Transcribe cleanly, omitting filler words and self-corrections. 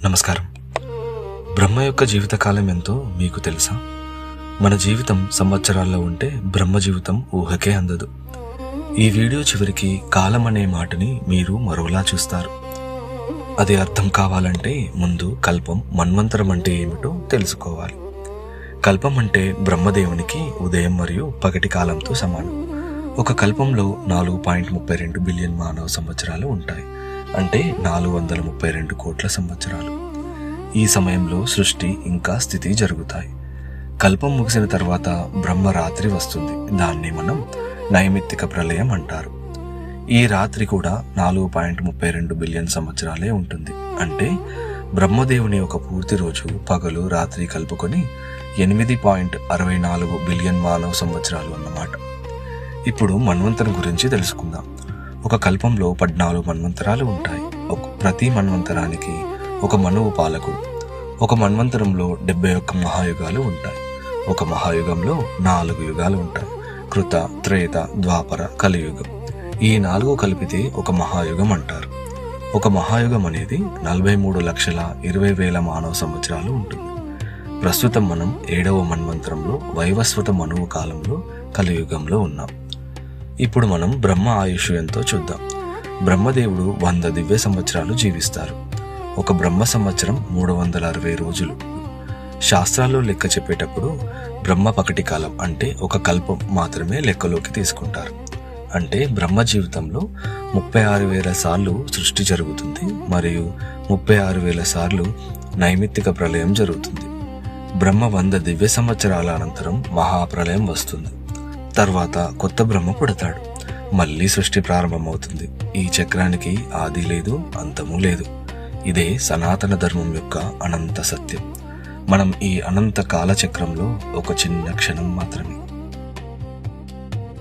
నమస్కారం. బ్రహ్మ యొక్క జీవితకాలం ఎంతో మీకు తెలుసా? మన జీవితం సంవత్సరాల్లో ఉంటే బ్రహ్మ జీవితం ఊహకే అందదు. ఈ వీడియో చివరికి కాలం అనే మాటని మీరు మరోలా చూస్తారు. అది అర్థం కావాలంటే ముందు కల్పం, మన్వంతరం అంటే ఏమిటో తెలుసుకోవాలి. కల్పం అంటే బ్రహ్మదేవునికి ఉదయం మరియు పగటి కాలంతో సమానం. ఒక కల్పంలో 4.32 బిలియన్ మానవ సంవత్సరాలు ఉంటాయి. అంటే 432 కోట్ల సంవత్సరాలు. ఈ సమయంలో సృష్టి ఇంకా స్థితి జరుగుతాయి. కల్పం ముగిసిన తర్వాత బ్రహ్మ రాత్రి వస్తుంది. దాన్ని మనం నైమిత్తిక ప్రళయం అంటారు. ఈ రాత్రి కూడా 4.32 బిలియన్ సంవత్సరాలే ఉంటుంది. అంటే బ్రహ్మదేవుని ఒక పూర్తి రోజు, పగలు, రాత్రి కలుపుకొని 8.64 బిలియన్ మానవ సంవత్సరాలు అన్నమాట. ఇప్పుడు మన్వంతరం గురించి తెలుసుకుందాం. ఒక కల్పంలో 14 మన్వంతరాలు ఉంటాయి. ప్రతి మన్వంతరానికి ఒక మనువు పాలకుడు. ఒక మన్వంతరంలో 71 మహాయుగాలు ఉంటాయి. ఒక మహాయుగంలో 4 యుగాలు ఉంటాయి. కృత, త్రేత, ద్వాపర, కలియుగం. ఈ 4 కలిపితే ఒక మహాయుగం అంటారు. ఒక మహాయుగం అనేది 43,20,000 మానవ సంవత్సరాలు ఉంటుంది. ప్రస్తుతం మనం 7వ మన్వంతరంలో వైవస్వత మనువు కాలంలో కలియుగంలో ఉన్నాం. ఇప్పుడు మనం బ్రహ్మ ఆయుష్ ఎంతో చూద్దాం. బ్రహ్మదేవుడు 100 దివ్య సంవత్సరాలు జీవిస్తారు. ఒక బ్రహ్మ సంవత్సరం 360 రోజులు. శాస్త్రాల్లో లెక్క చెప్పేటప్పుడు బ్రహ్మ పగటి కాలం అంటే ఒక కల్పం మాత్రమే లెక్కలోకి తీసుకుంటారు. అంటే బ్రహ్మ జీవితంలో 36,000 సార్లు సృష్టి జరుగుతుంది మరియు 36,000 సార్లు నైమిత్తిక ప్రళయం జరుగుతుంది. బ్రహ్మ 100 దివ్య సంవత్సరాల అనంతరం మహాప్రళయం వస్తుంది. తర్వాత కొత్త బ్రహ్మ పుడతాడు. మళ్ళీ సృష్టి ప్రారంభమవుతుంది. ఈ చక్రానికి ఆది లేదు, అంతము లేదు. ఇదే సనాతన ధర్మం యొక్క అనంత సత్యం. మనం ఈ అనంత కాల చక్రంలో ఒక చిన్న క్షణం మాత్రమే.